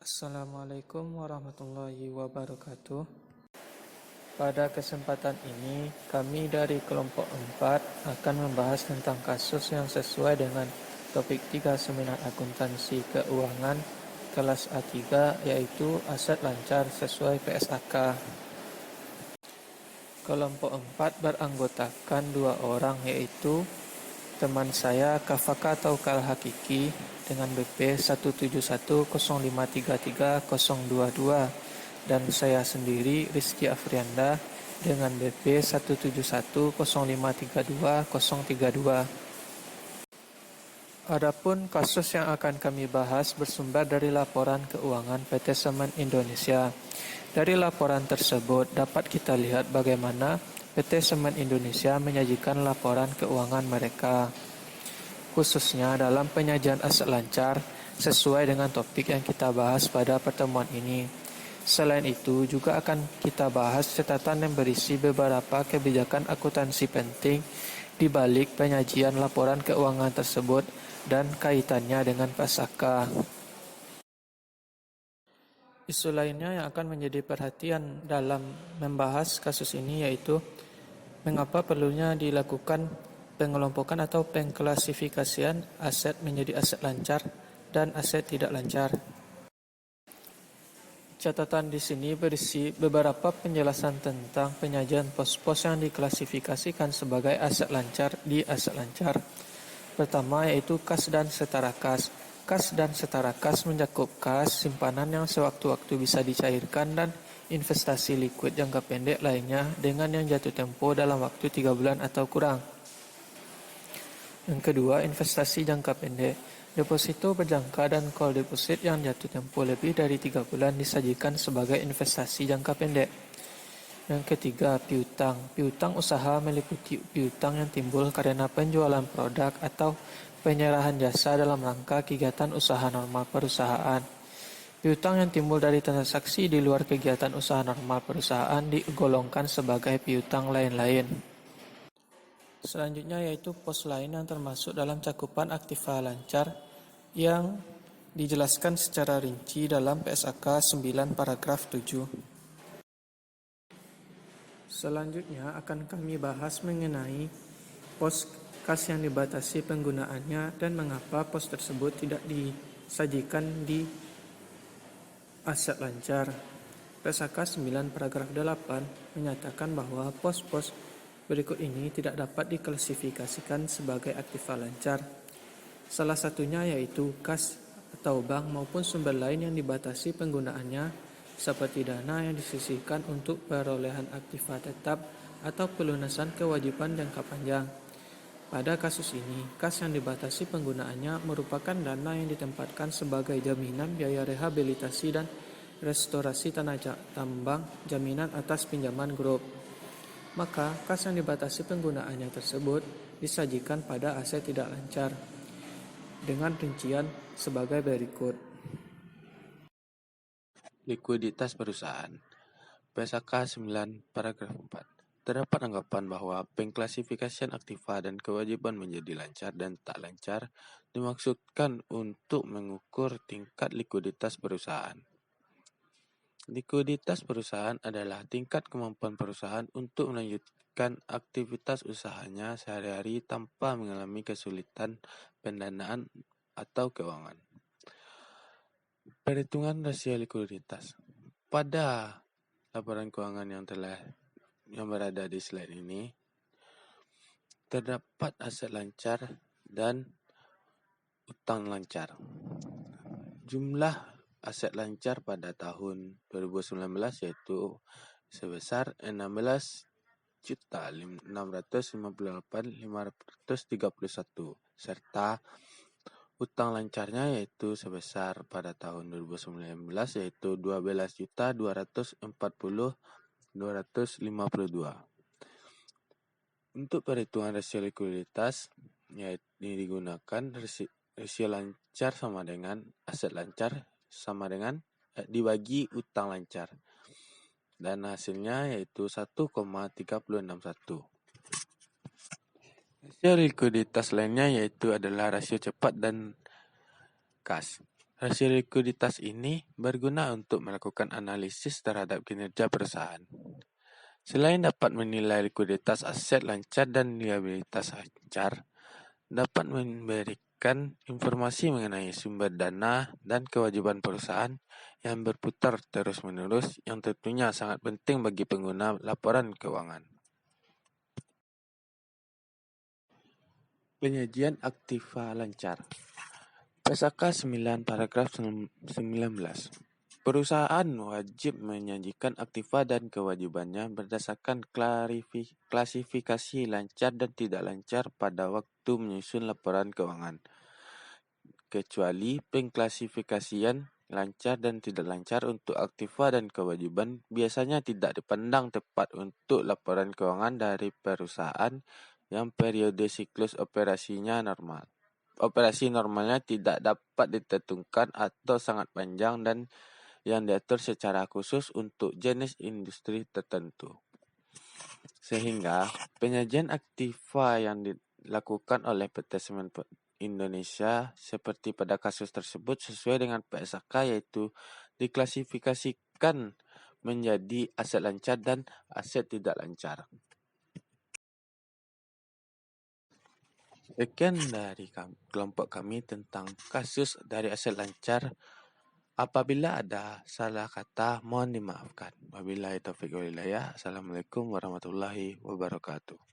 Assalamualaikum warahmatullahi wabarakatuh. Pada kesempatan ini, kami dari kelompok 4 akan membahas tentang kasus yang sesuai dengan topik 3 seminar akuntansi keuangan kelas A3, yaitu aset lancar sesuai PSAK. Kelompok 4 beranggotakan 2 orang, yaitu teman saya Kafaka Taukal Hakiki dengan BP 17105330022 dan saya sendiri Rizky Afrianda dengan BP 17105320032. Adapun kasus yang akan kami bahas bersumber dari laporan keuangan PT Semen Indonesia. Dari laporan tersebut dapat kita lihat bagaimana PT Semen Indonesia menyajikan laporan keuangan mereka, khususnya dalam penyajian aset lancar sesuai dengan topik yang kita bahas pada pertemuan ini. Selain itu, juga akan kita bahas catatan yang berisi beberapa kebijakan akuntansi penting di balik penyajian laporan keuangan tersebut dan kaitannya dengan PSAK. Isu lainnya yang akan menjadi perhatian dalam membahas kasus ini yaitu mengapa perlunya dilakukan pengelompokan atau pengklasifikasian aset menjadi aset lancar dan aset tidak lancar. Catatan di sini berisi beberapa penjelasan tentang penyajian pos-pos yang diklasifikasikan sebagai aset lancar di aset lancar. Pertama yaitu kas dan setara kas. Kas dan setara kas mencakup kas simpanan yang sewaktu-waktu bisa dicairkan dan investasi likuid jangka pendek lainnya dengan yang jatuh tempo dalam waktu 3 bulan atau kurang. Yang kedua, investasi jangka pendek. Deposito berjangka dan call deposit yang jatuh tempo lebih dari 3 bulan disajikan sebagai investasi jangka pendek. Yang ketiga, piutang. Piutang usaha meliputi piutang yang timbul karena penjualan produk atau penyerahan jasa dalam rangka kegiatan usaha normal perusahaan. Piutang yang timbul dari transaksi di luar kegiatan usaha normal perusahaan digolongkan sebagai piutang lain-lain. Selanjutnya yaitu pos lain yang termasuk dalam cakupan aktiva lancar yang dijelaskan secara rinci dalam PSAK 9 paragraf 7. Selanjutnya akan kami bahas mengenai pos kas yang dibatasi penggunaannya dan mengapa pos tersebut tidak disajikan di aset lancar. PSAK 9 paragraf 8 menyatakan bahwa pos-pos berikut ini tidak dapat diklasifikasikan sebagai aktiva lancar. Salah satunya yaitu kas atau bank maupun sumber lain yang dibatasi penggunaannya seperti dana yang disisihkan untuk perolehan aktiva tetap atau pelunasan kewajiban jangka panjang. Pada kasus ini, kas yang dibatasi penggunaannya merupakan dana yang ditempatkan sebagai jaminan biaya rehabilitasi dan restorasi tanah tambang jaminan atas pinjaman grup. Maka, kas yang dibatasi penggunaannya tersebut disajikan pada aset tidak lancar dengan rincian sebagai berikut. Likuiditas perusahaan. PSAK 9 paragraf 4. Terdapat anggapan bahwa pengklasifikasian aktiva dan kewajiban menjadi lancar dan tak lancar dimaksudkan untuk mengukur tingkat likuiditas perusahaan. Likuiditas perusahaan adalah tingkat kemampuan perusahaan untuk melanjutkan aktivitas usahanya sehari-hari tanpa mengalami kesulitan pendanaan atau keuangan. Perhitungan rasio likuiditas. Pada laporan keuangan yang berada di slide ini, terdapat aset lancar dan utang lancar. Jumlah aset lancar pada tahun 2019 yaitu sebesar 16.658.531 serta utang lancarnya yaitu sebesar pada tahun 2019 yaitu 12.240.252. Untuk perhitungan rasio likuiditas yaitu digunakan rasio lancar sama dengan aset lancar sama dengan dibagi utang lancar dan hasilnya yaitu 1,3061. Rasio likuiditas lainnya yaitu adalah rasio cepat dan kas. Hasil likuiditas ini berguna untuk melakukan analisis terhadap kinerja perusahaan. Selain dapat menilai likuiditas aset lancar dan liabilitas lancar, dapat memberikan informasi mengenai sumber dana dan kewajiban perusahaan yang berputar terus-menerus yang tentunya sangat penting bagi pengguna laporan keuangan. Penyajian aktiva lancar. PSAK 9 paragraf 19. Perusahaan wajib menyajikan aktiva dan kewajibannya berdasarkan klasifikasi lancar dan tidak lancar pada waktu menyusun laporan keuangan, kecuali pengklasifikasian lancar dan tidak lancar untuk aktiva dan kewajiban biasanya tidak dipandang tepat untuk laporan keuangan dari perusahaan yang periode siklus operasinya normal. Operasi normalnya tidak dapat ditentukan atau sangat panjang dan yang diatur secara khusus untuk jenis industri tertentu. Sehingga penyajian aktiva yang dilakukan oleh PT Semen Indonesia seperti pada kasus tersebut sesuai dengan PSAK yaitu diklasifikasikan menjadi aset lancar dan aset tidak lancar. Sekian dari kelompok kami tentang kasus dari aset lancar. Apabila ada salah kata, mohon dimaafkan. Wabillahi taufiq wal hidayah. Assalamualaikum warahmatullahi wabarakatuh.